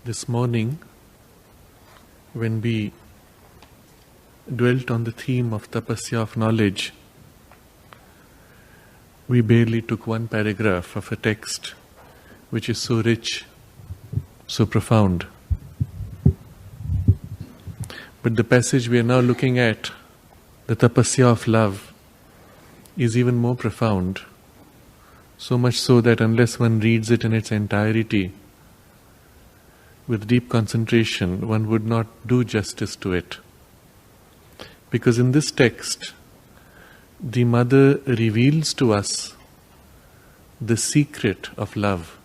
This morning, when we dwelt on the theme of Tapasya of knowledge, we barely took one paragraph of a text which is so rich, so profound. But the passage we are now looking at, the Tapasya of Love, is even more profound, so much so that unless one reads it in its entirety, with deep concentration, one would not do justice to it. Because in this text, the Mother reveals to us the secret of love.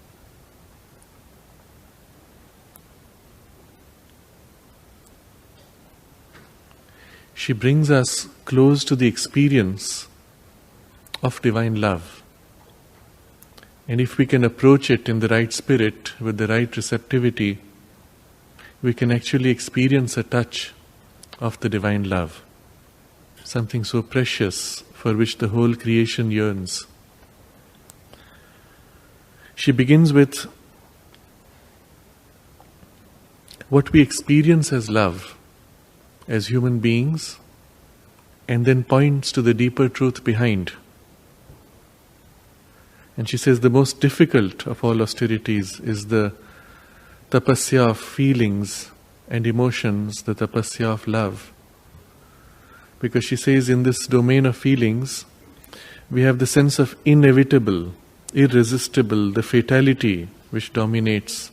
She brings us close to the experience of divine love. And if we can approach it in the right spirit, with the right receptivity, we can actually experience a touch of the divine love. Something so precious for which the whole creation yearns. She begins with what we experience as love, as human beings, and then points to the deeper truth behind. And she says the most difficult of all austerities is the tapasya of feelings and emotions, the tapasya of love. Because she says in this domain of feelings, we have the sense of inevitable, irresistible, the fatality which dominates,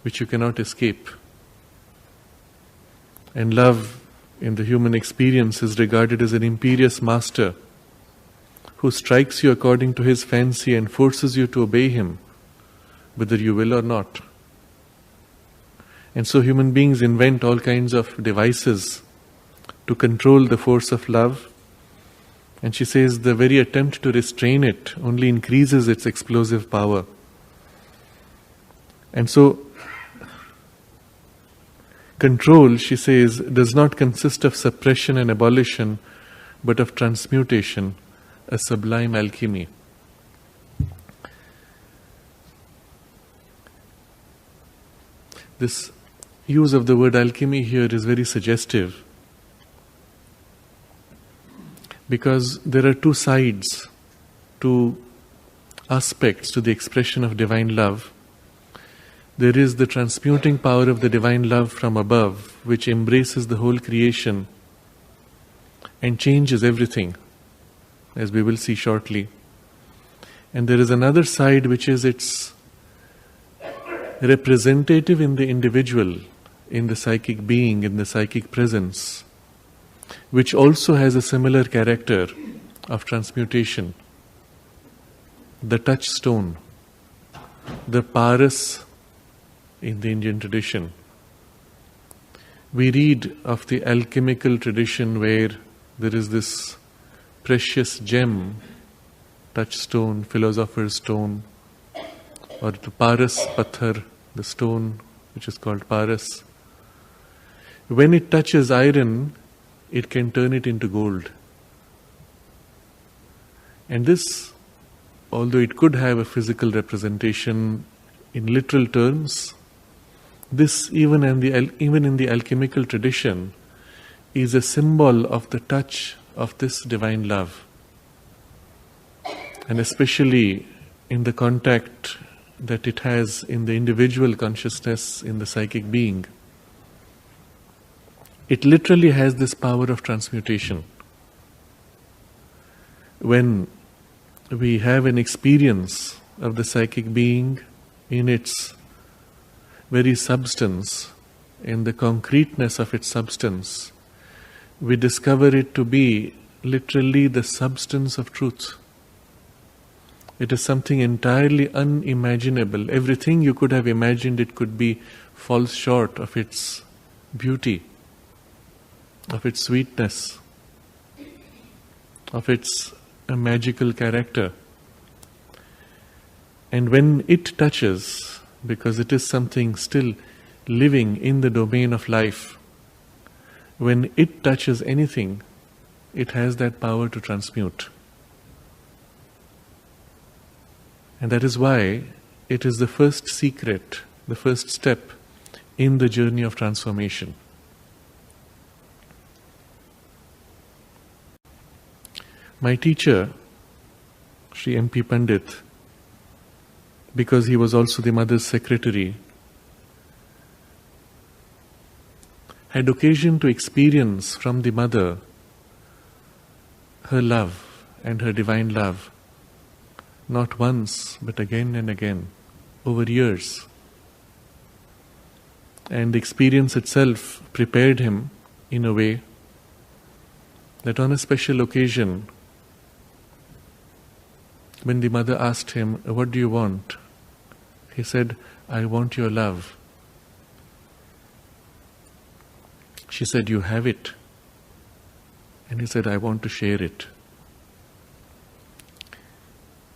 which you cannot escape. And love in the human experience is regarded as an imperious master who strikes you according to his fancy and forces you to obey him, whether you will or not. And so human beings invent all kinds of devices to control the force of love. And she says the very attempt to restrain it only increases its explosive power. And so control, she says, does not consist of suppression and abolition, but of transmutation, a sublime alchemy. This use of the word alchemy here is very suggestive, because there are two sides, two aspects to the expression of divine love. There is the transmuting power of the divine love from above, which embraces the whole creation and changes everything, as we will see shortly. And there is another side which is its representative in the individual, in the psychic being, in the psychic presence, which also has a similar character of transmutation. The touchstone, the paras in the Indian tradition. We read of the alchemical tradition where there is this precious gem, touchstone, philosopher's stone, or the paras pathar, the stone which is called paras. When it touches iron, it can turn it into gold. And this, although it could have a physical representation in literal terms, this even in the alchemical tradition is a symbol of the touch of this divine love. And especially in the contact that it has in the individual consciousness, in the psychic being. It literally has this power of transmutation. When we have an experience of the psychic being in its very substance, in the concreteness of its substance, we discover it to be literally the substance of truth. It is something entirely unimaginable. Everything you could have imagined it could be falls short of its beauty, of its sweetness, of its magical character. And when it touches, because it is something still living in the domain of life, when it touches anything, it has that power to transmute. And that is why it is the first secret, the first step in the journey of transformation. My teacher, Sri M P Pandit, because he was also the mother's secretary, had occasion to experience from the mother her love and her divine love, not once but again and again, over years. And the experience itself prepared him in a way that on a special occasion, when the mother asked him, "What do you want?" he said, "I want your love." She said, "You have it." And he said, "I want to share it."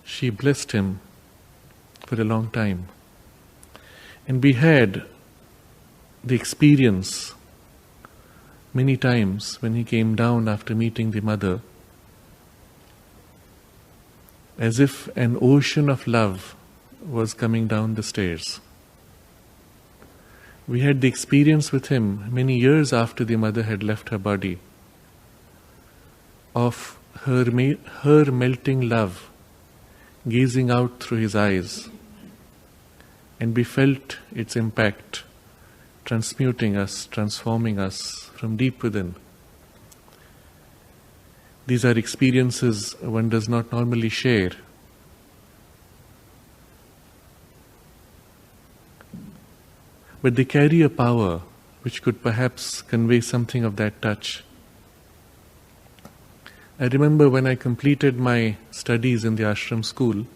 She blessed him for a long time. And we had the experience many times when he came down after meeting the mother, as if an ocean of love was coming down the stairs. We had the experience with him many years after the mother had left her body of her melting love gazing out through his eyes, and we felt its impact transmuting us, transforming us from deep within. These are experiences one does not normally share. But they carry a power which could perhaps convey something of that touch. I remember when I completed my studies in the ashram school,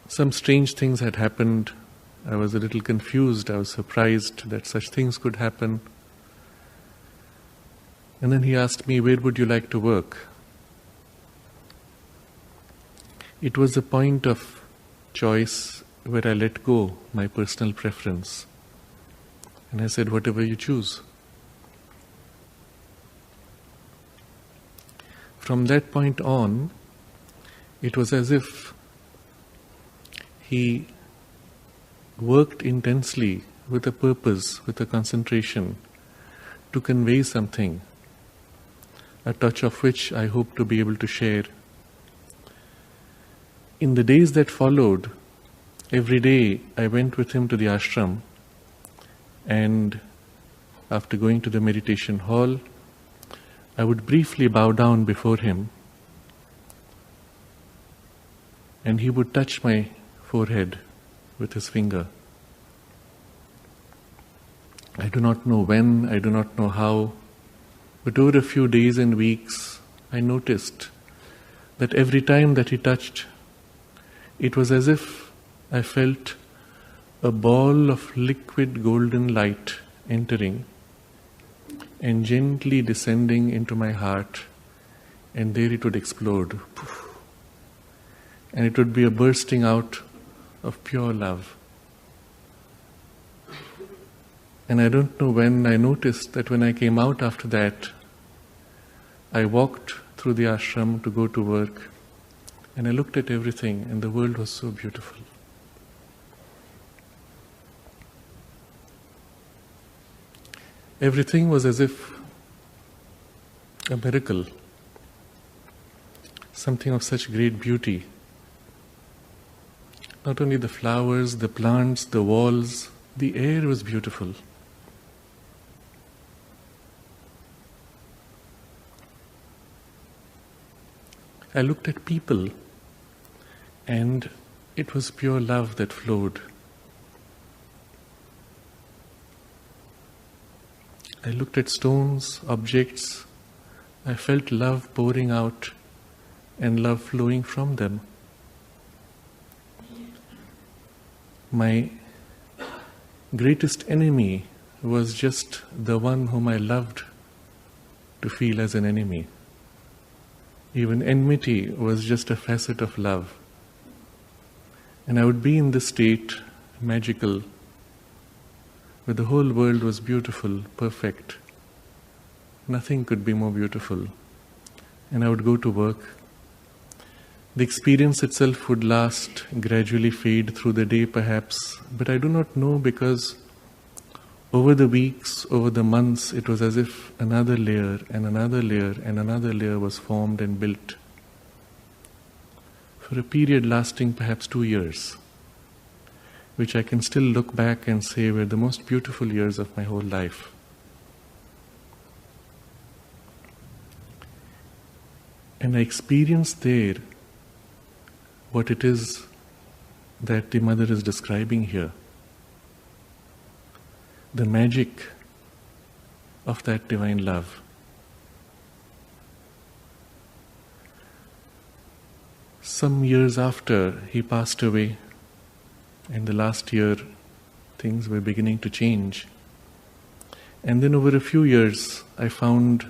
some strange things had happened. I was a little confused. I was surprised that such things could happen. And then he asked me, "Where would you like to work?" It was a point of choice where I let go my personal preference. And I said, "Whatever you choose." From that point on, it was as if he worked intensely with a purpose, with a concentration, to convey something, a touch of which I hope to be able to share. In the days that followed, every day I went with him to the ashram, and after going to the meditation hall, I would briefly bow down before him, and he would touch my forehead with his finger. I do not know when, I do not know how, but over a few days and weeks, I noticed that every time that he touched, it was as if I felt a ball of liquid golden light entering and gently descending into my heart, and there it would explode. And it would be a bursting out of pure love. And I don't know when I noticed that when I came out after that, I walked through the ashram to go to work, and I looked at everything, and the world was so beautiful. Everything was as if a miracle, something of such great beauty. Not only the flowers, the plants, the walls, the air was beautiful. I looked at people, and it was pure love that flowed. I looked at stones, objects. I felt love pouring out and love flowing from them. My greatest enemy was just the one whom I loved to feel as an enemy. Even enmity was just a facet of love. And I would be in this state, magical, where the whole world was beautiful, perfect. Nothing could be more beautiful. And I would go to work. The experience itself would last, gradually fade through the day perhaps, but I do not know, because over the weeks, over the months, it was as if another layer and another layer and another layer was formed and built, for a period lasting perhaps 2 years, which I can still look back and say were the most beautiful years of my whole life. And I experienced there what it is that the Mother is describing here. The magic of that divine love. Some years after he passed away, and the last year things were beginning to change. And then over a few years I found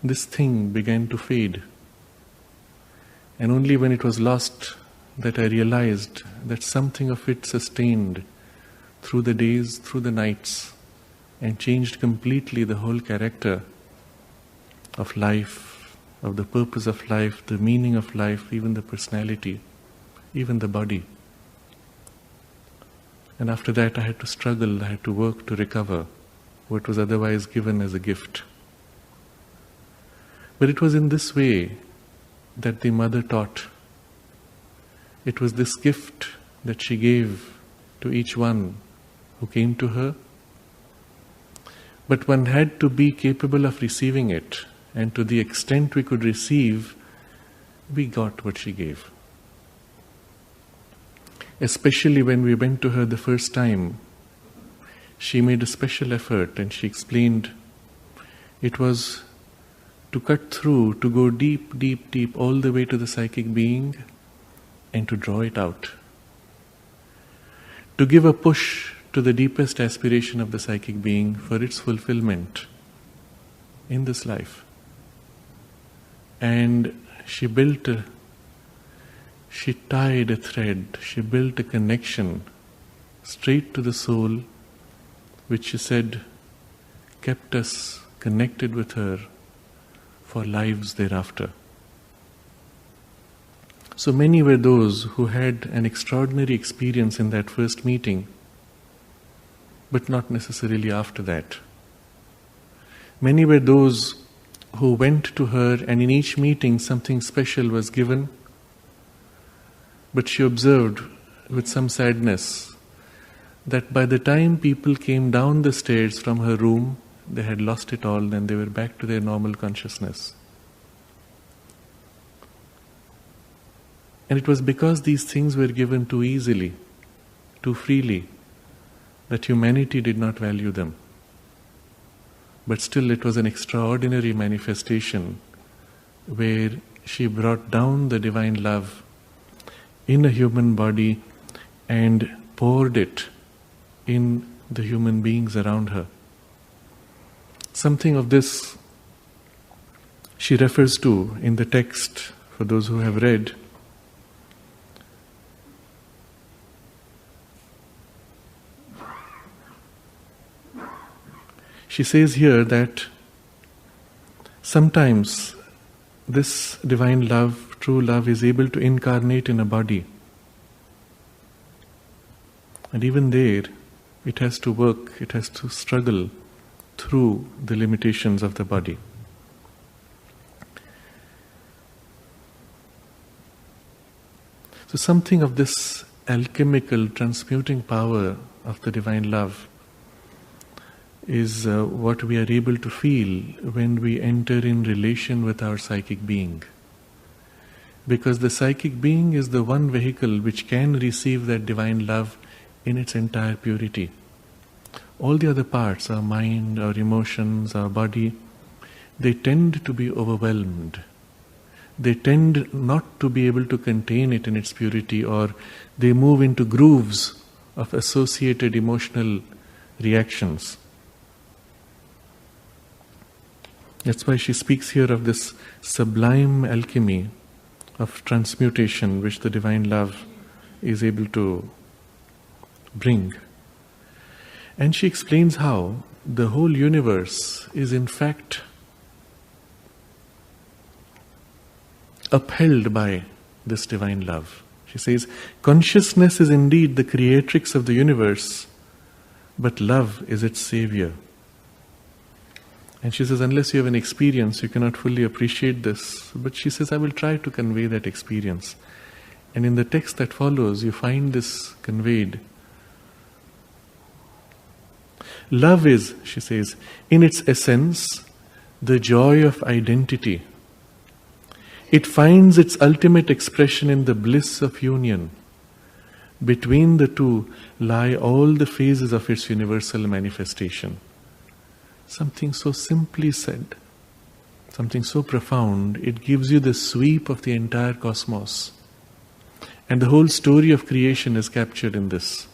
this thing began to fade. And only when it was lost that I realized that something of it sustained through the days, through the nights, and changed completely the whole character of life, of the purpose of life, the meaning of life, even the personality, even the body. And after that I had to struggle, I had to work to recover what was otherwise given as a gift. But it was in this way that the Mother taught. It was this gift that she gave to each one who came to her. But one had to be capable of receiving it, and to the extent we could receive, we got what she gave. Especially when we went to her the first time, she made a special effort, and she explained it was to cut through, to go deep, deep, deep, all the way to the psychic being, and to draw it out. To give a push to the deepest aspiration of the psychic being for its fulfillment in this life. And she tied a thread, she built a connection straight to the soul, which she said kept us connected with her for lives thereafter. So many were those who had an extraordinary experience in that first meeting, but not necessarily after that. Many were those who went to her, and in each meeting something special was given, but she observed with some sadness that by the time people came down the stairs from her room, they had lost it all, and they were back to their normal consciousness. And it was because these things were given too easily, too freely, that humanity did not value them. But still it was an extraordinary manifestation where she brought down the divine love in a human body and poured it in the human beings around her. Something of this she refers to in the text for those who have read. She says here that sometimes this divine love, true love, is able to incarnate in a body. And even there, it has to work, it has to struggle through the limitations of the body. So something of this alchemical, transmuting power of the divine love is what we are able to feel when we enter in relation with our psychic being. Because the psychic being is the one vehicle which can receive that divine love in its entire purity. All the other parts, our mind, our emotions, our body, they tend to be overwhelmed. They tend not to be able to contain it in its purity, or they move into grooves of associated emotional reactions. That's why she speaks here of this sublime alchemy of transmutation which the divine love is able to bring. And she explains how the whole universe is in fact upheld by this divine love. She says, consciousness is indeed the creatrix of the universe, but love is its savior. And she says, unless you have an experience, you cannot fully appreciate this. But she says, I will try to convey that experience. And in the text that follows, you find this conveyed. Love is, she says, in its essence, the joy of identity. It finds its ultimate expression in the bliss of union. Between the two lie all the phases of its universal manifestation. Something so simply said, something so profound, it gives you the sweep of the entire cosmos. And the whole story of creation is captured in this.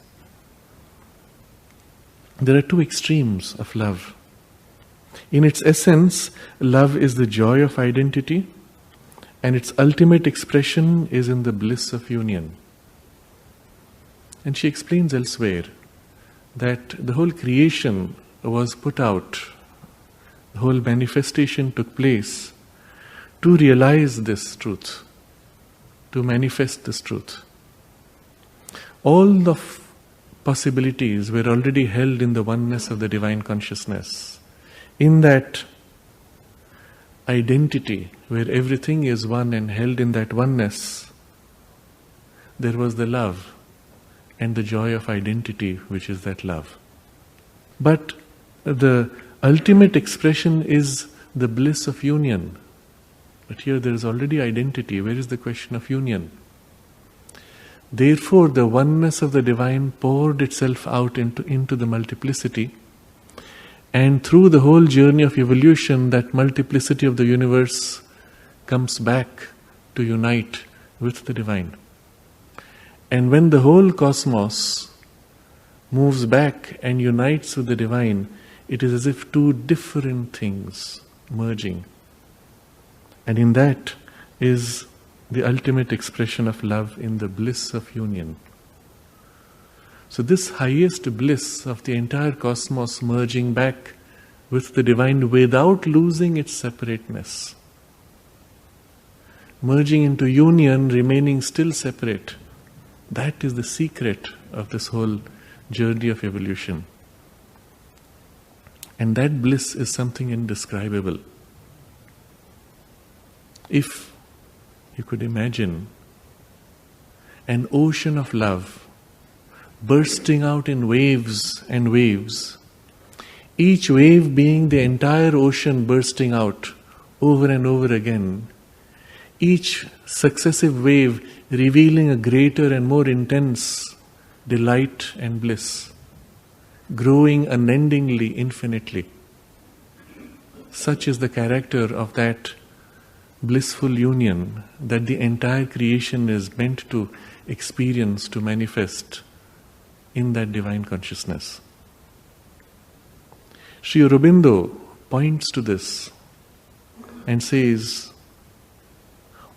There are two extremes of love. In its essence, love is the joy of identity, and its ultimate expression is in the bliss of union. And she explains elsewhere that the whole creation was put out, the whole manifestation took place to realize this truth, to manifest this truth. All the possibilities were already held in the oneness of the divine consciousness. In that identity, where everything is one and held in that oneness, there was the love and the joy of identity, which is that love. But the ultimate expression is the bliss of union. But here there is already identity. Where is the question of union? Therefore, the oneness of the divine poured itself out into the multiplicity. And through the whole journey of evolution, that multiplicity of the universe comes back to unite with the divine. And when the whole cosmos moves back and unites with the divine, it is as if two different things merging. And in that is the ultimate expression of love in the bliss of union. So this highest bliss of the entire cosmos merging back with the divine without losing its separateness, merging into union, remaining still separate, that is the secret of this whole journey of evolution. And that bliss is something indescribable. If you could imagine an ocean of love bursting out in waves and waves, each wave being the entire ocean bursting out over and over again, each successive wave revealing a greater and more intense delight and bliss, growing unendingly, infinitely. Such is the character of that blissful union that the entire creation is meant to experience, to manifest in that divine consciousness. Sri Aurobindo points to this and says,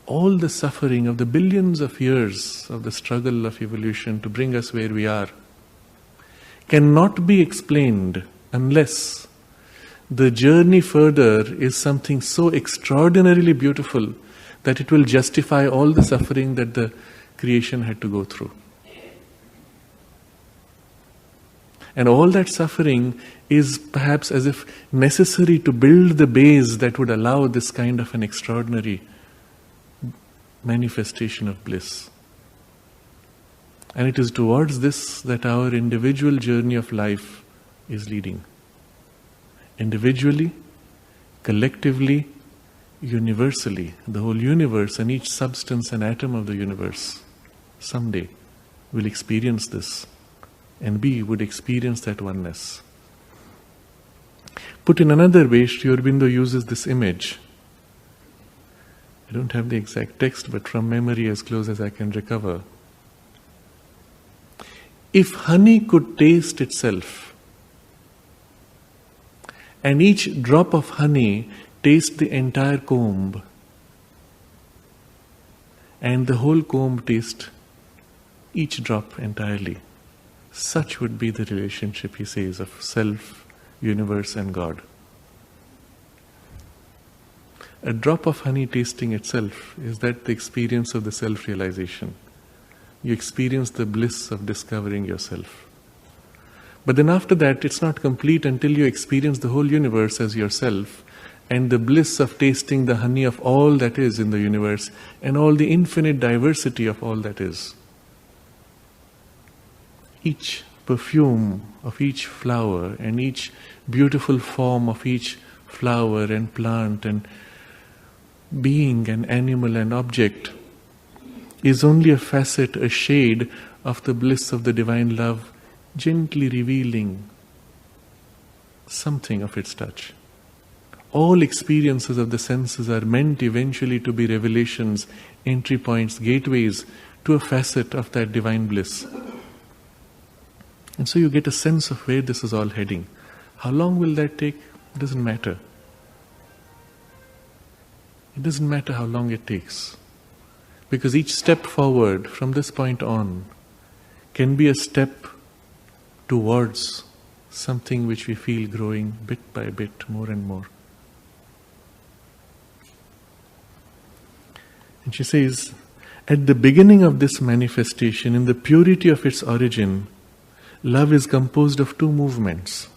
all the suffering of the billions of years of the struggle of evolution to bring us where we are cannot be explained unless the journey further is something so extraordinarily beautiful that it will justify all the suffering that the creation had to go through. And all that suffering is perhaps as if necessary to build the base that would allow this kind of an extraordinary manifestation of bliss. And it is towards this that our individual journey of life is leading. Individually, collectively, universally, the whole universe and each substance and atom of the universe someday will experience this, and we would experience that oneness. Put in another way, Sri Aurobindo uses this image. I don't have the exact text, but from memory as close as I can recover. If honey could taste itself, and each drop of honey taste the entire comb, and the whole comb taste each drop entirely, such would be the relationship, he says, of self, universe and God. A drop of honey tasting itself, is that the experience of the self-realization? You experience the bliss of discovering yourself. But then after that, it's not complete until you experience the whole universe as yourself, and the bliss of tasting the honey of all that is in the universe, and all the infinite diversity of all that is. Each perfume of each flower, and each beautiful form of each flower and plant and being and animal and object is only a facet, a shade of the bliss of the divine love, gently revealing something of its touch. All experiences of the senses are meant eventually to be revelations, entry points, gateways to a facet of that divine bliss. And so you get a sense of where this is all heading. How long will that take? It doesn't matter. It doesn't matter how long it takes. Because each step forward from this point on can be a step towards something which we feel growing bit by bit, more and more. And she says, at the beginning of this manifestation, in the purity of its origin, love is composed of two movements,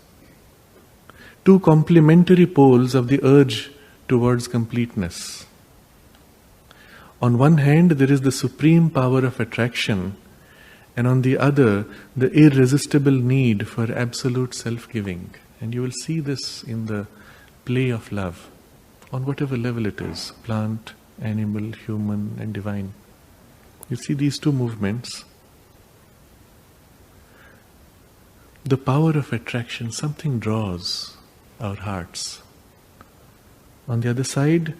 two complementary poles of the urge towards completeness. On one hand, there is the supreme power of attraction, and on the other, the irresistible need for absolute self-giving. And you will see this in the play of love, on whatever level it is, plant, animal, human, and divine. You see these two movements. The power of attraction, something draws our hearts. On the other side,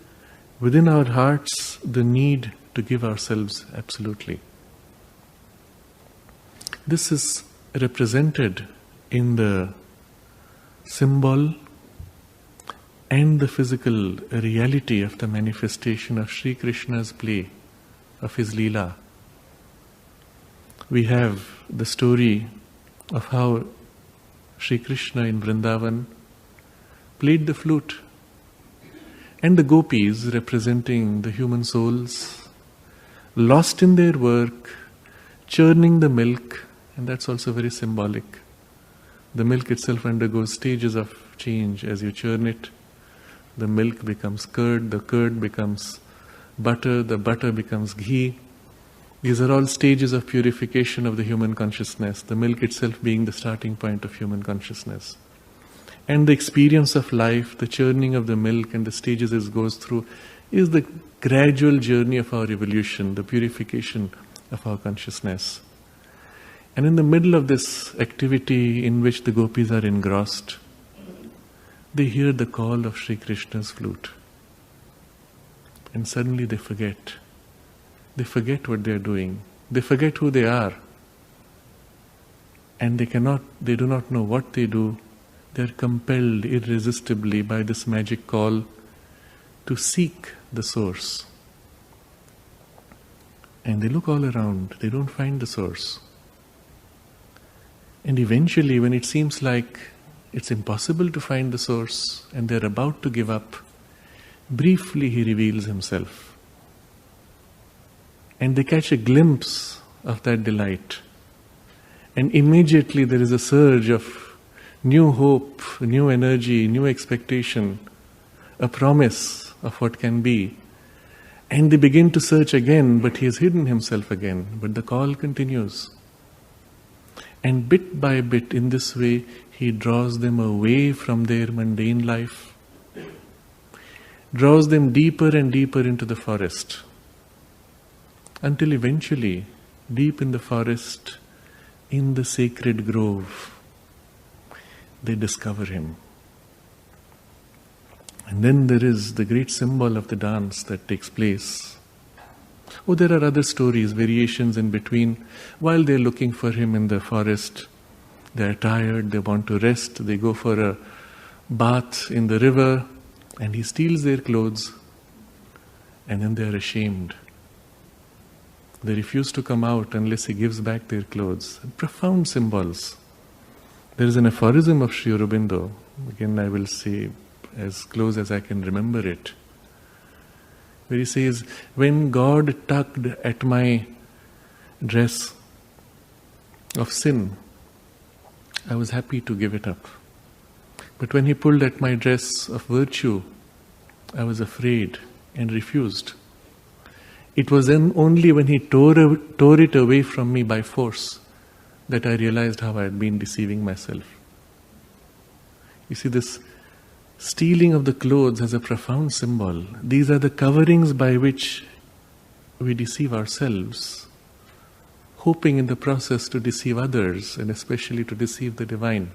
within our hearts, the need to give ourselves absolutely. This is represented in the symbol and the physical reality of the manifestation of Sri Krishna's play, of his Leela. We have the story of how Sri Krishna in Vrindavan played the flute, and the gopis, representing the human souls, lost in their work, churning the milk, and that's also very symbolic. The milk itself undergoes stages of change. As you churn it, the milk becomes curd, the curd becomes butter, the butter becomes ghee. These are all stages of purification of the human consciousness, the milk itself being the starting point of human consciousness. And the experience of life, the churning of the milk and the stages it goes through, is the gradual journey of our evolution, the purification of our consciousness. And in the middle of this activity in which the gopis are engrossed, they hear the call of Sri Krishna's flute. And suddenly they forget. They forget what they are doing. They forget who they are. And they do not know what they do. They are compelled irresistibly by this magic call to seek the source. And they look all around. They don't find the source. And eventually, when it seems like it's impossible to find the source and they're about to give up, briefly he reveals himself. And they catch a glimpse of that delight. And immediately there is a surge of new hope, new energy, new expectation, a promise of what can be. And they begin to search again, but he has hidden himself again. But the call continues. And bit by bit, in this way, he draws them away from their mundane life, draws them deeper and deeper into the forest, until eventually, deep in the forest, in the sacred grove, they discover him. And then there is the great symbol of the dance that takes place. Oh, there are other stories, variations in between. While they're looking for him in the forest, they're tired, they want to rest, they go for a bath in the river, and he steals their clothes, and then they're ashamed. They refuse to come out unless he gives back their clothes. Profound symbols. There is an aphorism of Sri Aurobindo, again I will say as close as I can remember it. where he says, when God tugged at my dress of sin, I was happy to give it up. But when he pulled at my dress of virtue, I was afraid and refused. It was then only when he tore it away from me by force that I realized how I had been deceiving myself. You see, this stealing of the clothes has a profound symbol. These are the coverings by which we deceive ourselves, hoping in the process to deceive others and especially to deceive the divine.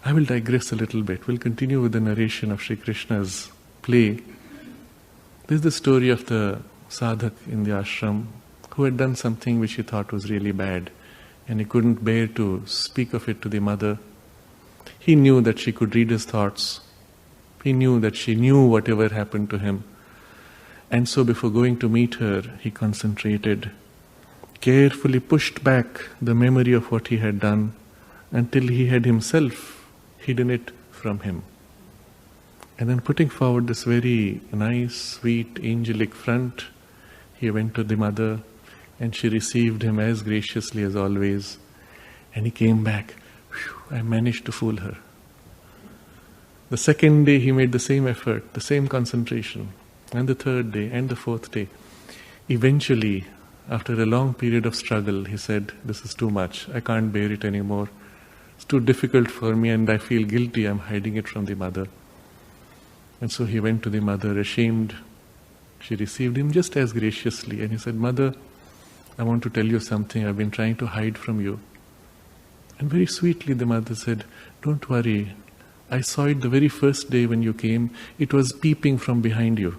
I will digress a little bit. We'll continue with the narration of Sri Krishna's play. This is the story of the sadhak in the ashram who had done something which he thought was really bad, and he couldn't bear to speak of it to the mother. He knew that she could read his thoughts. He knew that she knew whatever happened to him. And so before going to meet her, he concentrated, carefully pushed back the memory of what he had done until he had himself hidden it from him. And then putting forward this very nice, sweet, angelic front, he went to the mother and she received him as graciously as always. And he came back. Whew, I managed to fool her. The second day he made the same effort, the same concentration. And the third day and the fourth day. Eventually, after a long period of struggle, he said, this is too much. I can't bear it anymore. It's too difficult for me and I feel guilty. I'm hiding it from the mother. And so he went to the mother, ashamed. She received him just as graciously. And he said, Mother, I want to tell you something I've been trying to hide from you. And very sweetly the mother said, don't worry. I saw it the very first day when you came. It was peeping from behind you.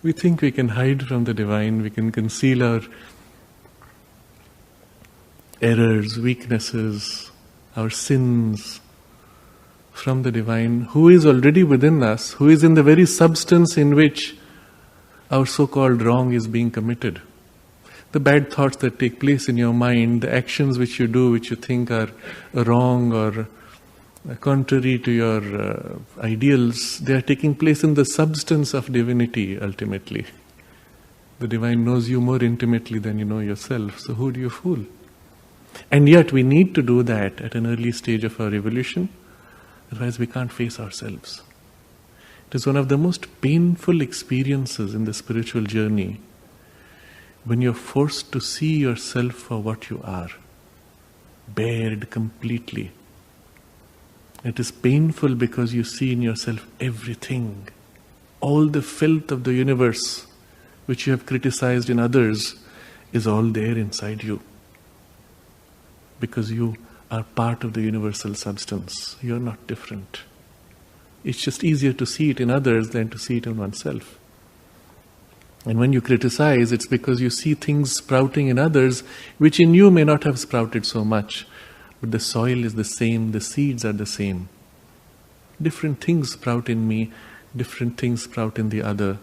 We think we can hide from the divine. We can conceal our errors, weaknesses, our sins from the divine, who is already within us, who is in the very substance in which our so-called wrong is being committed. The bad thoughts that take place in your mind, the actions which you do, which you think are wrong or contrary to your ideals, they are taking place in the substance of divinity ultimately. The divine knows you more intimately than you know yourself, so who do you fool? And yet we need to do that at an early stage of our evolution, otherwise we can't face ourselves. It is one of the most painful experiences in the spiritual journey when you're forced to see yourself for what you are, bared completely. It is painful because you see in yourself everything, all the filth of the universe which you have criticized in others is all there inside you. Because you are part of the universal substance. You are not different. It's just easier to see it in others than to see it in oneself. And when you criticize, it's because you see things sprouting in others which in you may not have sprouted so much. But the soil is the same, the seeds are the same. Different things sprout in me, different things sprout in the other.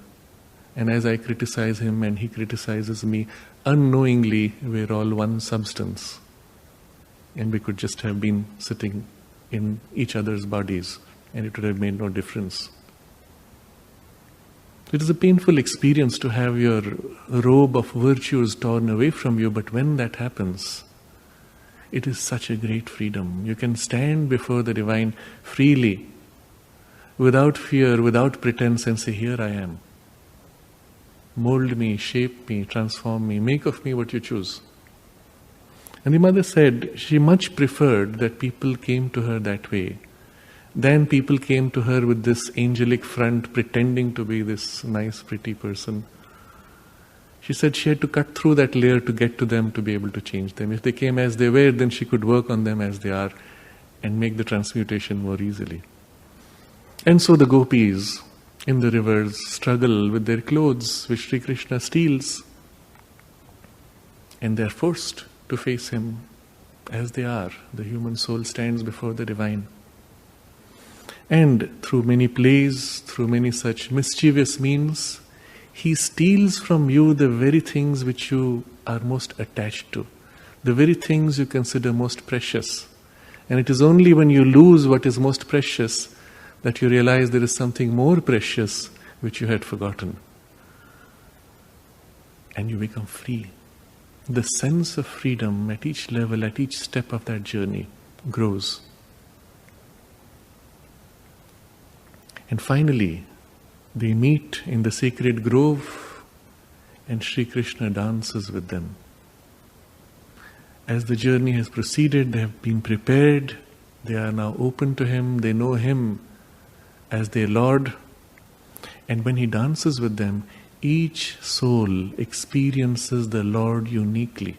And as I criticize him and he criticizes me, unknowingly we're all one substance. And we could just have been sitting in each other's bodies and it would have made no difference. It is a painful experience to have your robe of virtues torn away from you, but when that happens, it is such a great freedom. You can stand before the divine freely, without fear, without pretense, and say, here I am. Mold me, shape me, transform me, make of me what you choose. And the mother said she much preferred that people came to her that way than people came to her with this angelic front pretending to be this nice, pretty person. She said she had to cut through that layer to get to them to be able to change them. If they came as they were, then she could work on them as they are and make the transmutation more easily. And so the gopis in the rivers struggle with their clothes, which Sri Krishna steals. And they are forced to face him as they are. The human soul stands before the divine. And through many plays, through many such mischievous means, he steals from you the very things which you are most attached to, the very things you consider most precious. And it is only when you lose what is most precious that you realize there is something more precious which you had forgotten. And you become free. The sense of freedom at each level, at each step of that journey grows. And finally, they meet in the sacred grove and Sri Krishna dances with them. As the journey has proceeded, they have been prepared, they are now open to Him, they know Him as their Lord. And when He dances with them, each soul experiences the Lord uniquely.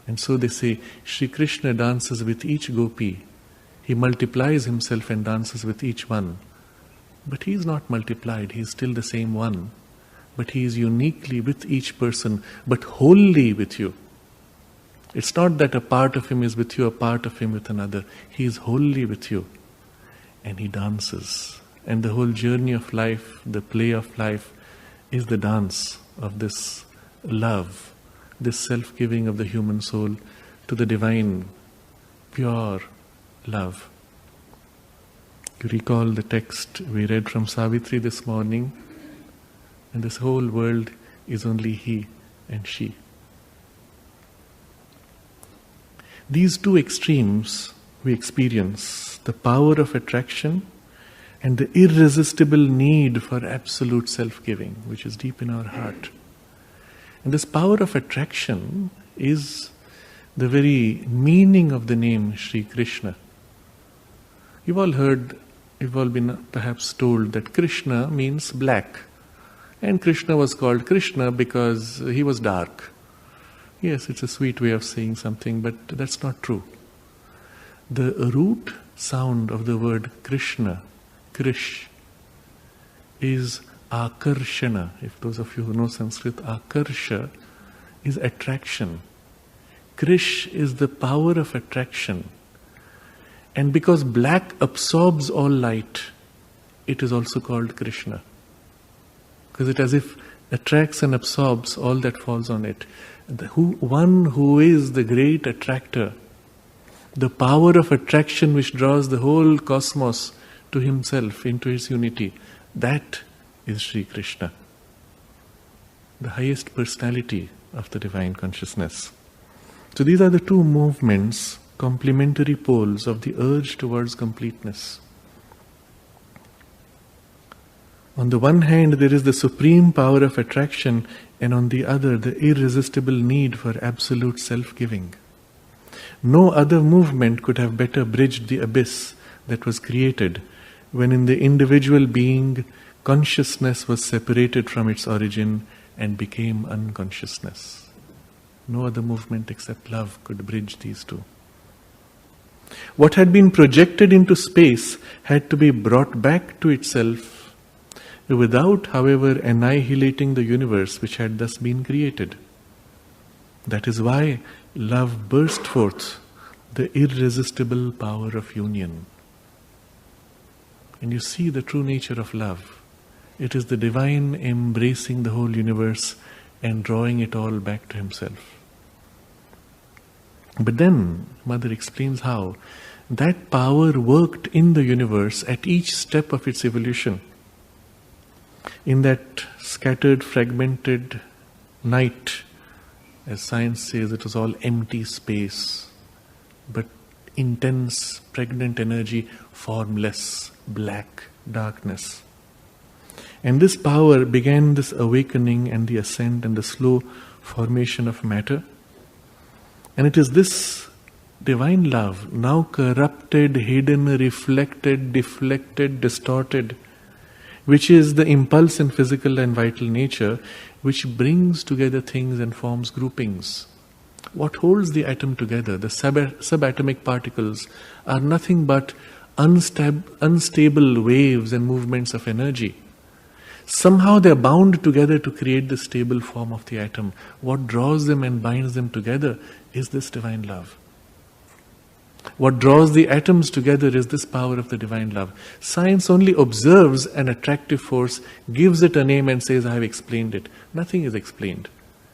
And so they say, Sri Krishna dances with each gopi. He multiplies Himself and dances with each one. But He is not multiplied, He is still the same one. But He is uniquely with each person, but wholly with you. It's not that a part of Him is with you, a part of Him with another. He is wholly with you. And He dances. And the whole journey of life, the play of life, is the dance of this love, this self-giving of the human soul to the divine, pure love. You recall the text we read from Savitri this morning, and this whole world is only he and she. These two extremes we experience, the power of attraction and the irresistible need for absolute self-giving, which is deep in our heart. And this power of attraction is the very meaning of the name Sri Krishna. You've all been perhaps told that Krishna means black. And Krishna was called Krishna because he was dark. Yes, it's a sweet way of saying something, but that's not true. The root sound of the word Krishna, Krish, is akarshana. If those of you who know Sanskrit, akarsha is attraction. Krish is the power of attraction. And because black absorbs all light, it is also called Krishna. Because it as if attracts and absorbs all that falls on it. One who is the great attractor, the power of attraction which draws the whole cosmos to himself, into his unity, that is Sri Krishna, the highest personality of the divine consciousness. So these are the two movements, complementary poles of the urge towards completeness. On the one hand, there is the supreme power of attraction, and on the other, the irresistible need for absolute self-giving. No other movement could have better bridged the abyss that was created when in the individual being, consciousness was separated from its origin and became unconsciousness. No other movement except love could bridge these two. What had been projected into space had to be brought back to itself without, however, annihilating the universe which had thus been created. That is why love burst forth, the irresistible power of union. And you see the true nature of love. It is the divine embracing the whole universe and drawing it all back to himself. But then, Mother explains how that power worked in the universe at each step of its evolution. In that scattered, fragmented night, as science says, it was all empty space, but intense, pregnant energy, formless, black darkness. And this power began this awakening and the ascent and the slow formation of matter. And it is this divine love, now corrupted, hidden, reflected, deflected, distorted, which is the impulse in physical and vital nature, which brings together things and forms groupings. What holds the atom together, the subatomic particles, are nothing but unstable waves and movements of energy. Somehow they are bound together to create the stable form of the atom. What draws them and binds them together is this divine love. What draws the atoms together is this power of the divine love. Science only observes an attractive force, gives it a name and says, I have explained it. Nothing is explained.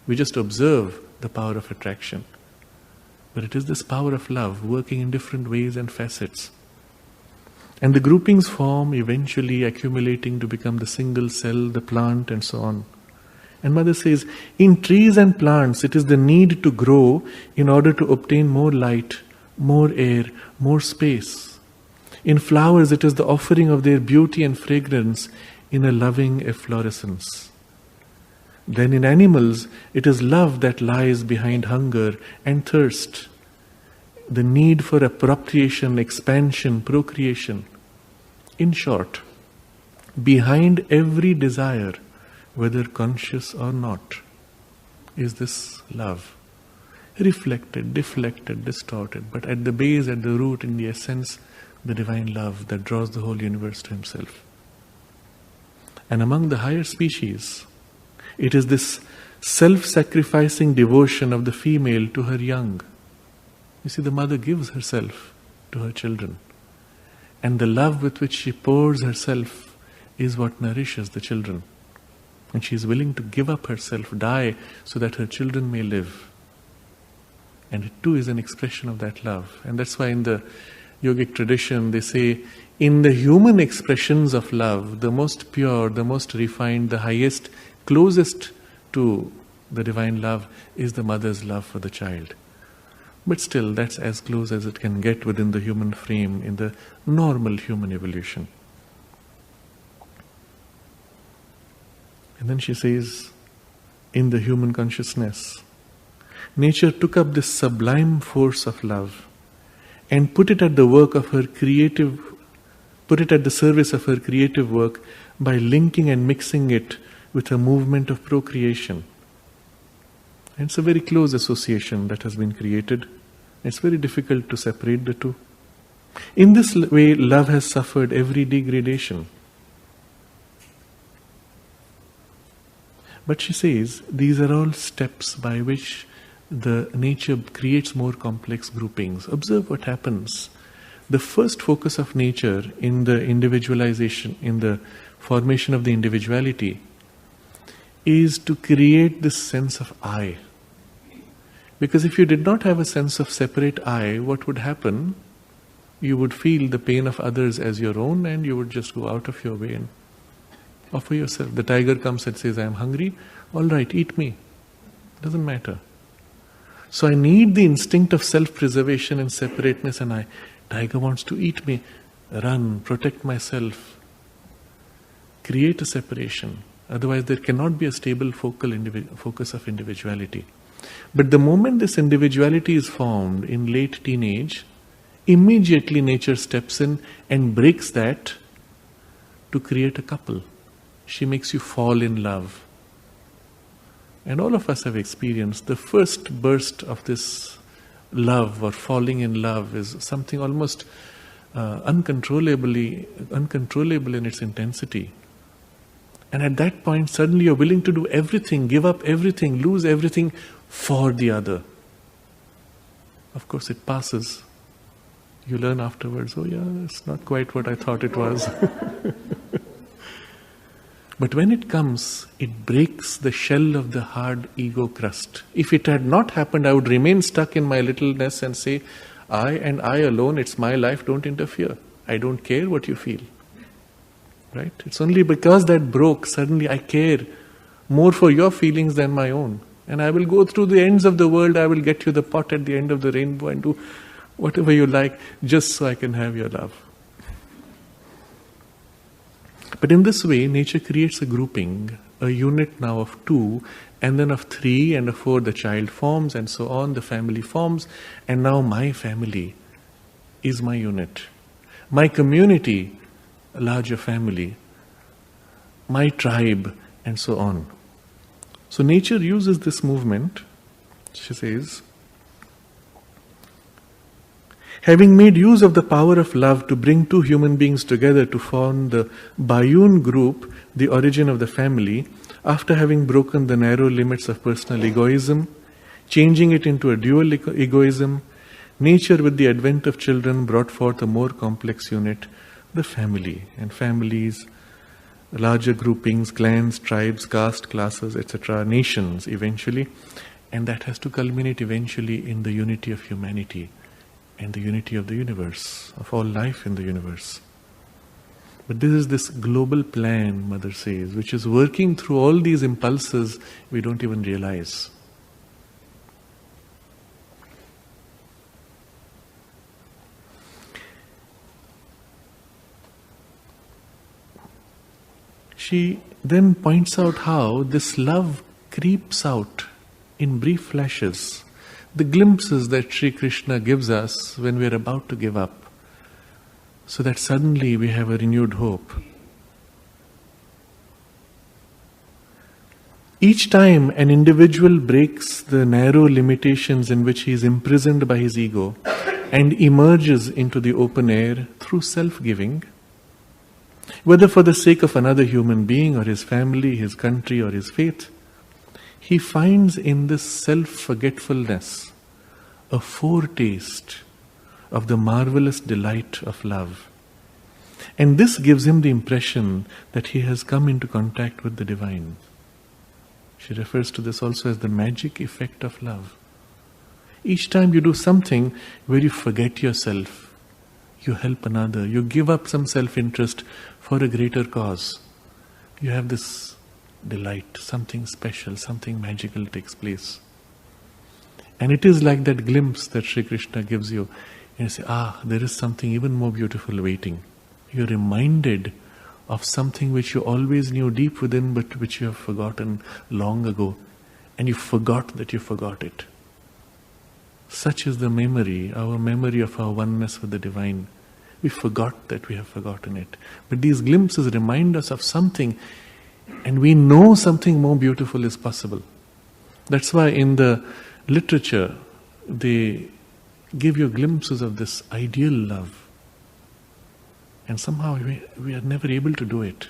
We just observe the power of attraction. But it is this power of love working in different ways and facets. And the groupings form, eventually accumulating to become the single cell, the plant, and so on. And Mother says, in trees and plants, it is the need to grow in order to obtain more light, more air, more space. In flowers, it is the offering of their beauty and fragrance in a loving efflorescence. Then in animals, it is love that lies behind hunger and thirst, the need for appropriation, expansion, procreation. In short, behind every desire, whether conscious or not, is this love. Reflected, deflected, distorted, but at the base, at the root, in the essence, the divine love that draws the whole universe to Himself. And among the higher species, it is this self-sacrificing devotion of the female to her young. You see, the mother gives herself to her children. And the love with which she pours herself is what nourishes the children. And she is willing to give up herself, die, so that her children may live. And it too is an expression of that love. And that's why in the yogic tradition they say, in the human expressions of love, the most pure, the most refined, the highest, closest to the divine love is the mother's love for the child. But still, that's as close as it can get within the human frame in the normal human evolution. And then she says, in the human consciousness, nature took up this sublime force of love and put it at the service of her creative work by linking and mixing it with a movement of procreation. And it's a very close association that has been created. It's very difficult to separate the two. In this way, love has suffered every degradation. But she says, these are all steps by which the nature creates more complex groupings. Observe what happens. The first focus of nature in the individualization, in the formation of the individuality, is to create this sense of I. Because if you did not have a sense of separate I, what would happen? You would feel the pain of others as your own, and you would just go out of your way and offer yourself. The tiger comes and says, I am hungry. All right, eat me. Doesn't matter. So I need the instinct of self-preservation and separateness, and tiger wants to eat me. Run, protect myself. Create a separation. Otherwise there cannot be a stable focus of individuality. But the moment this individuality is formed in late teenage, immediately nature steps in and breaks that to create a couple. She makes you fall in love. And all of us have experienced the first burst of this love or falling in love is something almost uncontrollable in its intensity. And at that point, suddenly you're willing to do everything, give up everything, lose everything for the other. Of course, it passes. You learn afterwards, oh yeah, it's not quite what I thought it was. But when it comes, it breaks the shell of the hard ego crust. If it had not happened, I would remain stuck in my littleness and say, I and I alone, it's my life, don't interfere. I don't care what you feel. Right? It's only because that broke, suddenly I care more for your feelings than my own. And I will go through the ends of the world, I will get you the pot at the end of the rainbow and do whatever you like, just so I can have your love. But in this way, nature creates a grouping, a unit now of 2, and then of 3, and of 4 the child forms, and so on, the family forms, and now my family is my unit. My community, a larger family, my tribe, and so on. So nature uses this movement, she says, having made use of the power of love to bring 2 human beings together to form the Bayun group, the origin of the family, after having broken the narrow limits of personal egoism, changing it into a dual egoism, nature with the advent of children brought forth a more complex unit, the family. And families, larger groupings, clans, tribes, caste, classes, etc., nations eventually. And that has to culminate eventually in the unity of humanity and the unity of the universe, of all life in the universe. But this global plan, Mother says, which is working through all these impulses we don't even realize. She then points out how this love creeps out in brief flashes, the glimpses that Sri Krishna gives us when we are about to give up, so that suddenly we have a renewed hope. Each time an individual breaks the narrow limitations in which he is imprisoned by his ego and emerges into the open air through self-giving, whether for the sake of another human being or his family, his country or his faith, he finds in this self-forgetfulness a foretaste of the marvelous delight of love. And this gives him the impression that he has come into contact with the divine. She refers to this also as the magic effect of love. Each time you do something where you forget yourself, you help another, you give up some self-interest for a greater cause, you have this delight, something special, something magical takes place. And it is like that glimpse that Sri Krishna gives you. And you say, there is something even more beautiful waiting. You're reminded of something which you always knew deep within, but which you have forgotten long ago. And you forgot that you forgot it. Such is the memory, our memory of our oneness with the divine. We forgot that we have forgotten it. But these glimpses remind us of something, and we know something more beautiful is possible. That's why in the literature, they give you glimpses of this ideal love. And somehow we are never able to do it.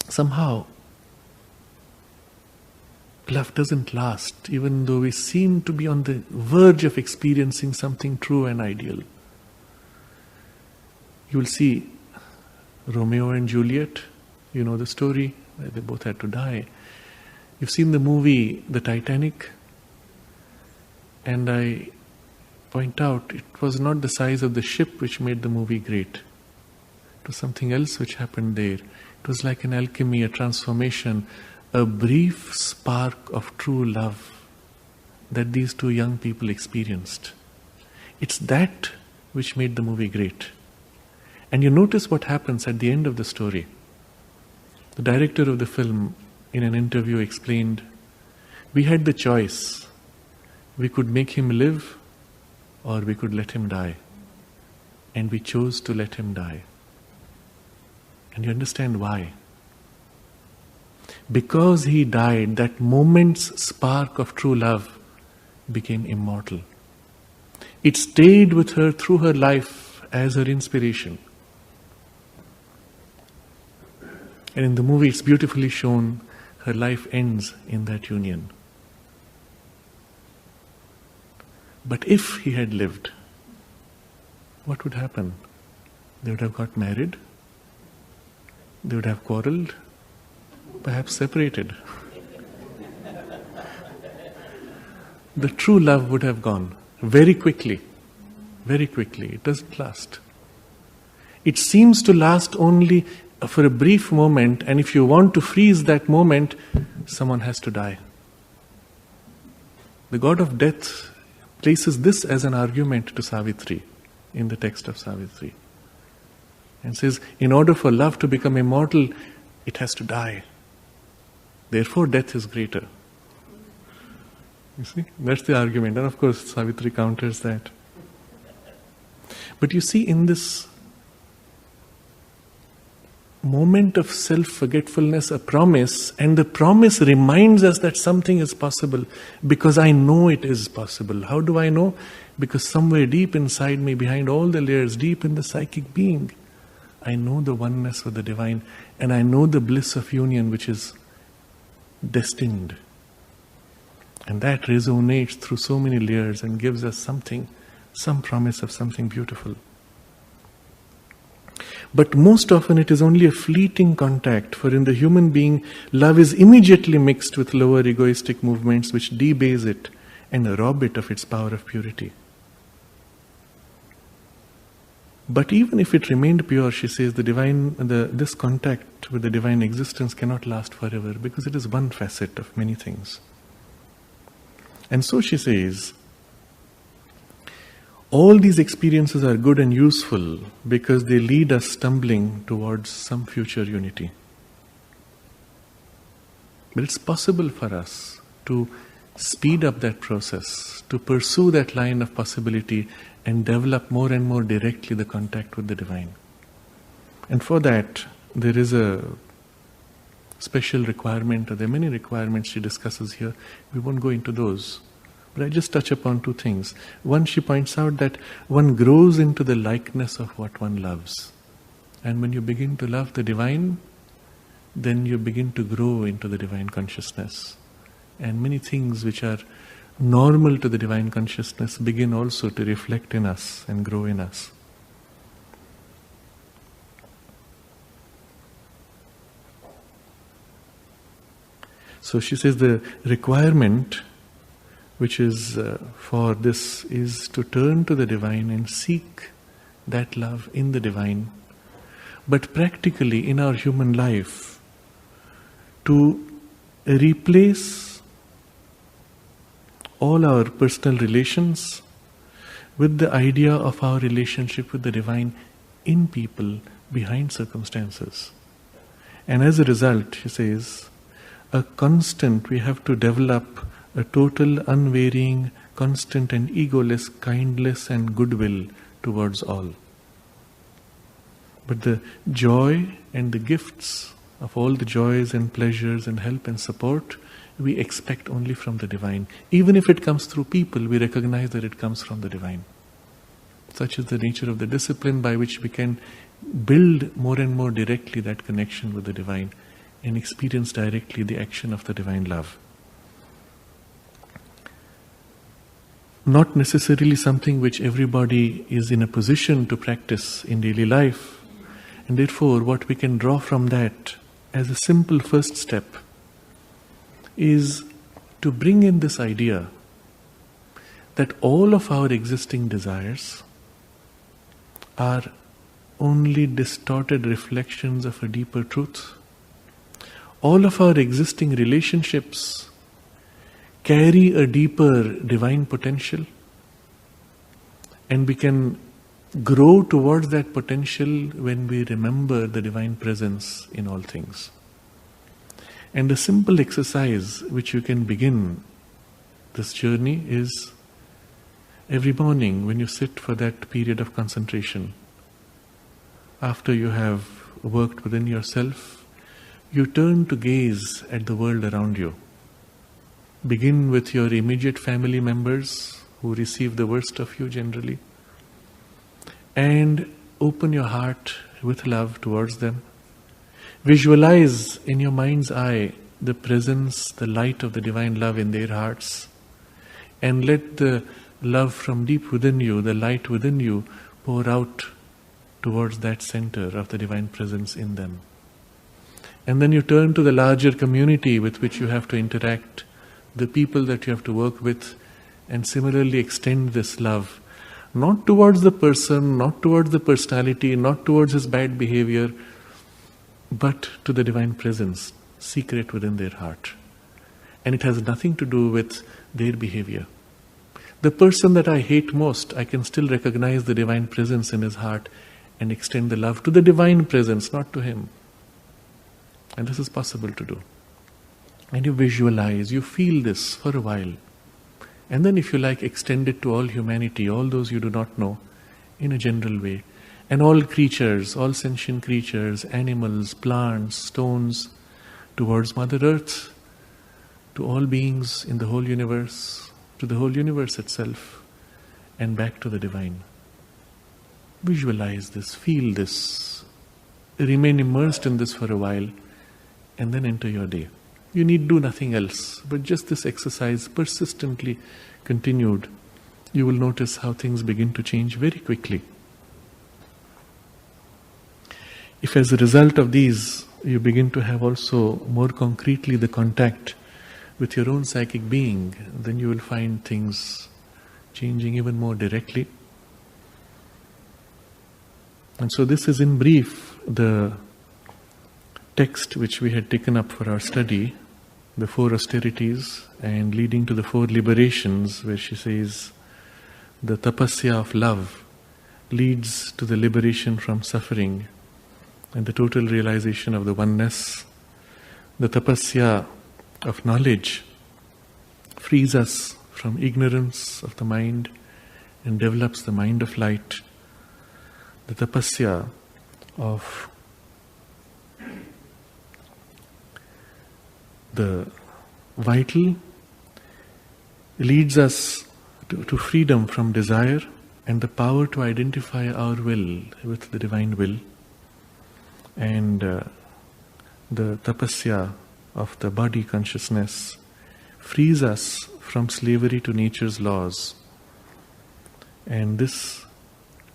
Somehow, love doesn't last, even though we seem to be on the verge of experiencing something true and ideal. You will see Romeo and Juliet, you know the story, where they both had to die. You've seen the movie The Titanic, and I point out it was not the size of the ship which made the movie great. It was something else which happened there. It was like an alchemy, a transformation, a brief spark of true love that these two young people experienced. It's that which made the movie great. And you notice what happens at the end of the story. The director of the film, in an interview, explained, we had the choice. We could make him live, or we could let him die. And we chose to let him die. And you understand why? Because he died, that moment's spark of true love became immortal. It stayed with her through her life as her inspiration. And in the movie it's beautifully shown, her life ends in that union. But if he had lived, what would happen? They would have got married, they would have quarreled, perhaps separated. The true love would have gone very quickly. Very quickly. It doesn't last. It seems to last only for a brief moment, and if you want to freeze that moment, someone has to die. The god of death places this as an argument to Savitri in the text of Savitri, and says, in order for love to become immortal, it has to die. Therefore, death is greater. You see, that's the argument. And of course, Savitri counters that. But you see, in this moment of self-forgetfulness, a promise, and the promise reminds us that something is possible because I know it is possible. How do I know? Because somewhere deep inside me, behind all the layers, deep in the psychic being, I know the oneness of the divine, and I know the bliss of union which is destined. And that resonates through so many layers and gives us something, some promise of something beautiful. But most often it is only a fleeting contact, for in the human being, love is immediately mixed with lower egoistic movements which debase it and rob it of its power of purity. But even if it remained pure, she says, this contact with the divine existence cannot last forever, because it is one facet of many things. And so she says, all these experiences are good and useful because they lead us stumbling towards some future unity. But it's possible for us to speed up that process, to pursue that line of possibility and develop more and more directly the contact with the divine. And for that, there is a special requirement, or there are many requirements she discusses here. We won't go into those. But I just touch upon two things. One, she points out that one grows into the likeness of what one loves. And when you begin to love the divine, then you begin to grow into the divine consciousness. And many things which are normal to the divine consciousness begin also to reflect in us and grow in us. So she says the requirement which is for this is to turn to the divine and seek that love in the divine. But practically in our human life, to replace all our personal relations with the idea of our relationship with the divine in people, behind circumstances. And as a result, she says, we have to develop a total, unvarying, constant and egoless kindness and goodwill towards all. But the joy and the gifts of all the joys and pleasures and help and support, we expect only from the divine. Even if it comes through people, we recognize that it comes from the divine. Such is the nature of the discipline by which we can build more and more directly that connection with the divine and experience directly the action of the divine love. Not necessarily something which everybody is in a position to practice in daily life. And therefore, what we can draw from that as a simple first step is to bring in this idea that all of our existing desires are only distorted reflections of a deeper truth. All of our existing relationships carry a deeper divine potential, and we can grow towards that potential when we remember the divine presence in all things. And a simple exercise which you can begin this journey is every morning when you sit for that period of concentration, after you have worked within yourself, you turn to gaze at the world around you. Begin with your immediate family members who receive the worst of you generally, and open your heart with love towards them. Visualize in your mind's eye the presence, the light of the divine love in their hearts, and let the love from deep within you, the light within you, pour out towards that center of the divine presence in them. And then you turn to the larger community with which you have to interact, the people that you have to work with, and similarly extend this love, not towards the person, not towards the personality, not towards his bad behavior, but to the divine presence, secret within their heart. And it has nothing to do with their behavior. The person that I hate most, I can still recognize the divine presence in his heart and extend the love to the divine presence, not to him. And this is possible to do. And you visualize, you feel this for a while. And then if you like, extend it to all humanity, all those you do not know, in a general way. And all creatures, all sentient creatures, animals, plants, stones, towards Mother Earth, to all beings in the whole universe, to the whole universe itself, and back to the divine. Visualize this, feel this, remain immersed in this for a while, and then enter your day. You need do nothing else, but just this exercise persistently continued. You will notice how things begin to change very quickly. If as a result of these, you begin to have also more concretely the contact with your own psychic being, then you will find things changing even more directly. And so this is in brief the text which we had taken up for our study, the 4 austerities and leading to the 4 liberations, where she says the Tapasya of Love leads to the liberation from suffering and the total realization of the oneness. The Tapasya of Knowledge frees us from ignorance of the mind and develops the mind of light. The Tapasya of the Vital leads us to freedom from desire and the power to identify our will with the divine will. And the Tapasya of the body consciousness frees us from slavery to nature's laws. And this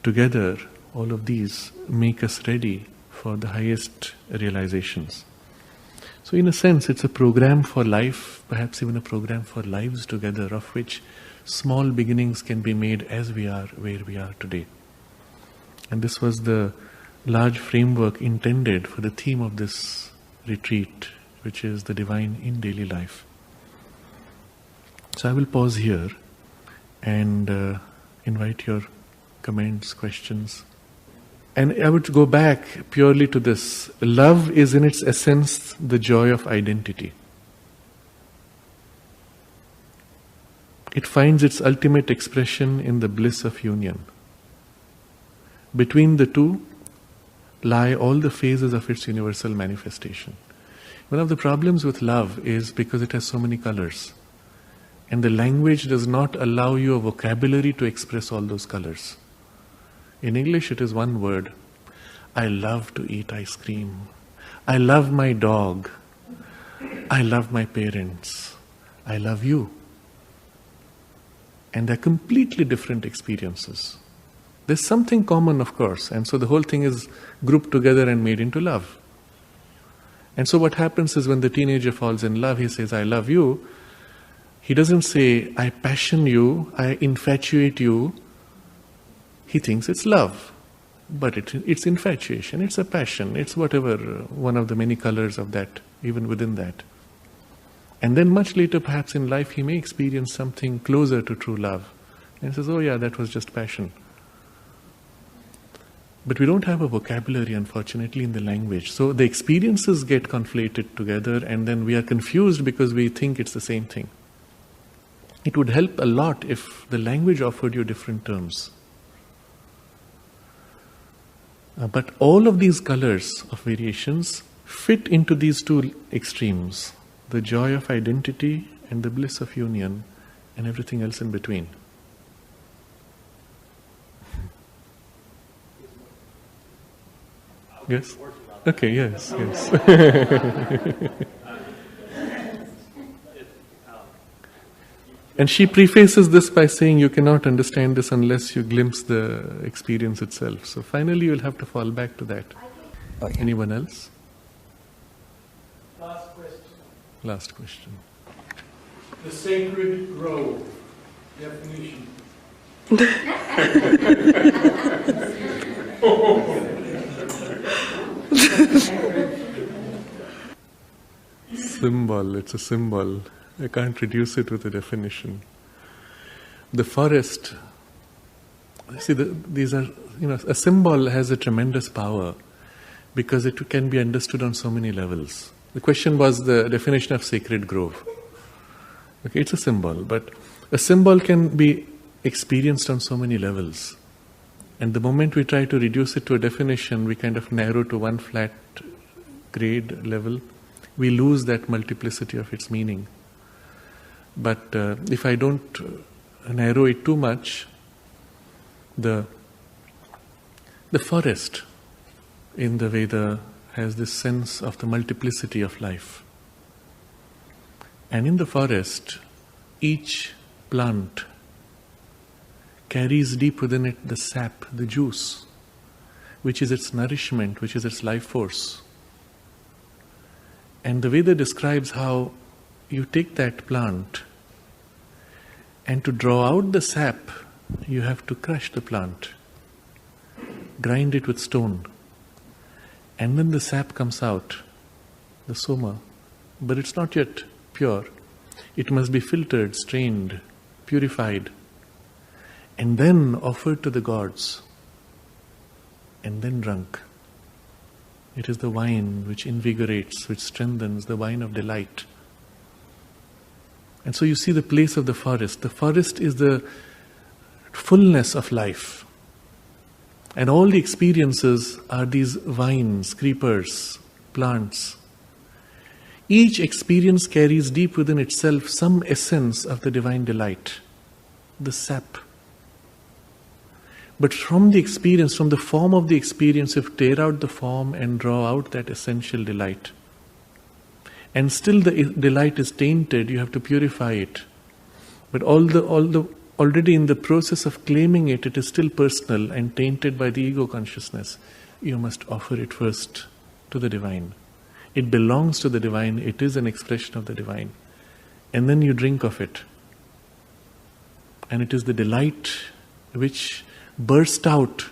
together, all of these make us ready for the highest realizations. So in a sense, it's a program for life, perhaps even a program for lives together, of which small beginnings can be made as we are where we are today. And this was the large framework intended for the theme of this retreat, which is the divine in daily life. So I will pause here and invite your comments, questions. And I would go back purely to this. Love is in its essence the joy of identity. It finds its ultimate expression in the bliss of union. Between the two lie all the phases of its universal manifestation. One of the problems with love is because it has so many colors. And the language does not allow you a vocabulary to express all those colors. In English, it is one word. I love to eat ice cream. I love my dog. I love my parents. I love you. And they're completely different experiences. There's something common, of course, and so the whole thing is grouped together and made into love. And so what happens is when the teenager falls in love, he says, I love you. He doesn't say, I passion you, I infatuate you. He thinks it's love, but it's infatuation, it's a passion, it's whatever, one of the many colors of that, even within that. And then much later, perhaps in life, he may experience something closer to true love. And he says, oh yeah, that was just passion. But we don't have a vocabulary, unfortunately, in the language. So the experiences get conflated together and then we are confused because we think it's the same thing. It would help a lot if the language offered you different terms. But all of these colors of variations fit into these two extremes, the joy of identity and the bliss of union and everything else in between. Yes? Okay, yes. And she prefaces this by saying you cannot understand this unless you glimpse the experience itself. So finally you'll have to fall back to that. Okay. Anyone else? Last question. The sacred grove. Definition. Symbol, it's a symbol. I can't reduce it with a definition. The forest, see, these are, a symbol has a tremendous power because it can be understood on so many levels. The question was the definition of sacred grove. Okay, it's a symbol, but a symbol can be experienced on so many levels. And the moment we try to reduce it to a definition, we kind of narrow to one flat grade level. We lose that multiplicity of its meaning. But if I don't narrow it too much, the forest in the Veda has this sense of the multiplicity of life. And in the forest, each plant carries deep within it the sap, the juice, which is its nourishment, which is its life force. And the Veda describes how you take that plant, and to draw out the sap, you have to crush the plant, grind it with stone, and then the sap comes out, the soma, but it's not yet pure. It must be filtered, strained, purified, and then offered to the gods, and then drunk. It is the wine which invigorates, which strengthens, the wine of delight. And so you see the place of the forest. The forest is the fullness of life. And all the experiences are these vines, creepers, plants. Each experience carries deep within itself some essence of the divine delight, the sap. But from the experience, from the form of the experience, you tear out the form and draw out that essential delight. And still the delight is tainted, you have to purify it. But already in the process of claiming it, it is still personal and tainted by the ego consciousness. You must offer it first to the divine. It belongs to the divine, it is an expression of the divine. And then you drink of it. And it is the delight which burst out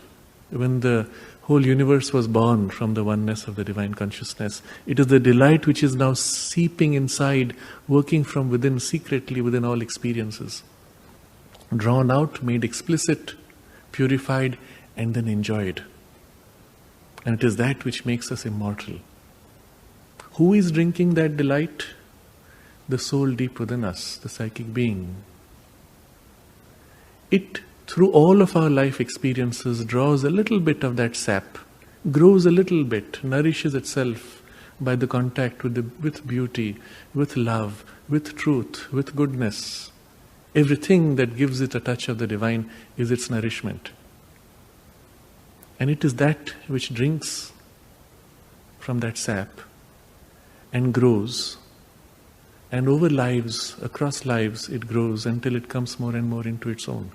when the whole universe was born from the oneness of the divine consciousness. It is the delight which is now seeping inside, working from within, secretly within all experiences. Drawn out, made explicit, purified, and then enjoyed. And it is that which makes us immortal. Who is drinking that delight? The soul deep within us, the psychic being. It, through all of our life experiences, draws a little bit of that sap, grows a little bit, nourishes itself by the contact with beauty, with love, with truth, with goodness. Everything that gives it a touch of the divine is its nourishment. And it is that which drinks from that sap and grows. And over lives, across lives, it grows until it comes more and more into its own.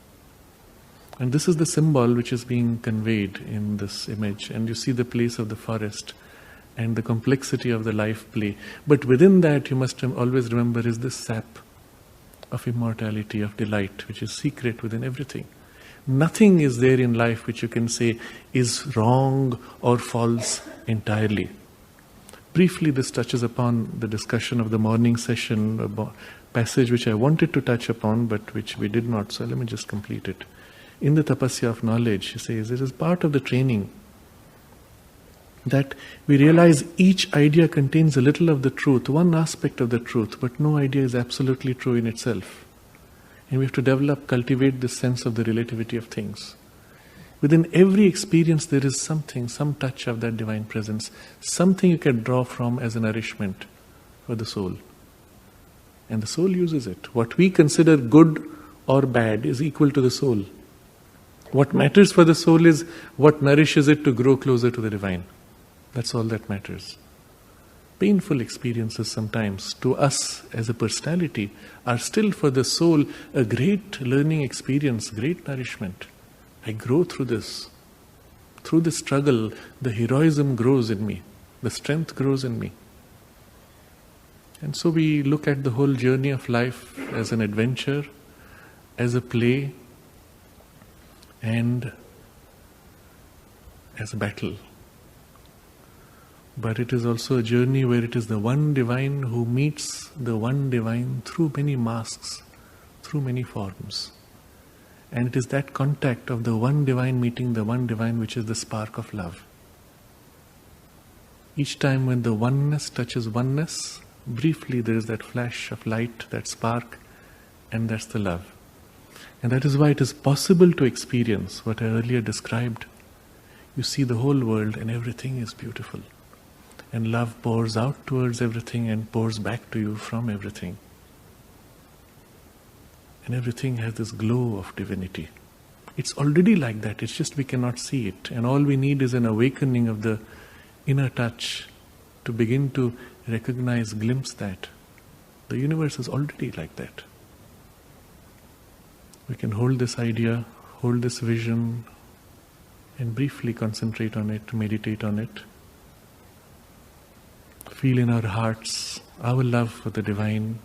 And this is the symbol which is being conveyed in this image. And you see the place of the forest and the complexity of the life play. But within that, you must always remember, is this sap of immortality, of delight, which is secret within everything. Nothing is there in life which you can say is wrong or false entirely. Briefly, this touches upon the discussion of the morning session, a passage which I wanted to touch upon, but which we did not. So let me just complete it. In the Tapasya of Knowledge, he says, it is part of the training that we realize each idea contains a little of the truth, one aspect of the truth, but no idea is absolutely true in itself. And we have to cultivate this sense of the relativity of things. Within every experience there is something, some touch of that divine presence, something you can draw from as a nourishment for the soul. And the soul uses it. What we consider good or bad is equal to the soul. What matters for the soul is what nourishes it to grow closer to the divine. That's all that matters. Painful experiences sometimes to us as a personality are still for the soul a great learning experience, great nourishment. I grow through this. Through this struggle, the heroism grows in me. The strength grows in me. And so we look at the whole journey of life as an adventure, as a play, and as a battle. But it is also a journey where it is the one divine who meets the one divine through many masks, through many forms. And it is that contact of the one divine meeting the one divine which is the spark of love. Each time when the oneness touches oneness, briefly there is that flash of light, that spark, and that's the love. And that is why it is possible to experience what I earlier described. You see the whole world and everything is beautiful. And love pours out towards everything and pours back to you from everything. And everything has this glow of divinity. It's already like that, it's just we cannot see it. And all we need is an awakening of the inner touch to begin to recognize, glimpse that. The universe is already like that. We can hold this idea, hold this vision, and briefly concentrate on it, meditate on it. Feel in our hearts our love for the Divine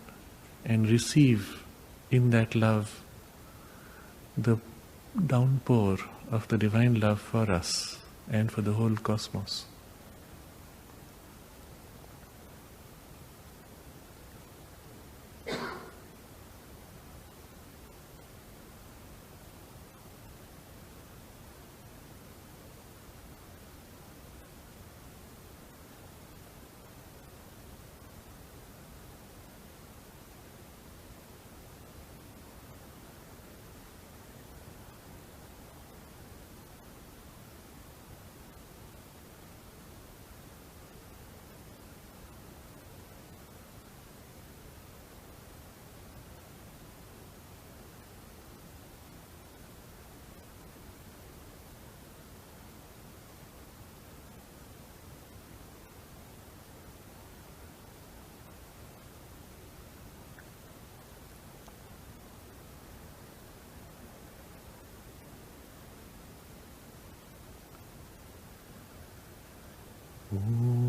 and receive in that love the downpour of the Divine love for us and for the whole cosmos. Ooh.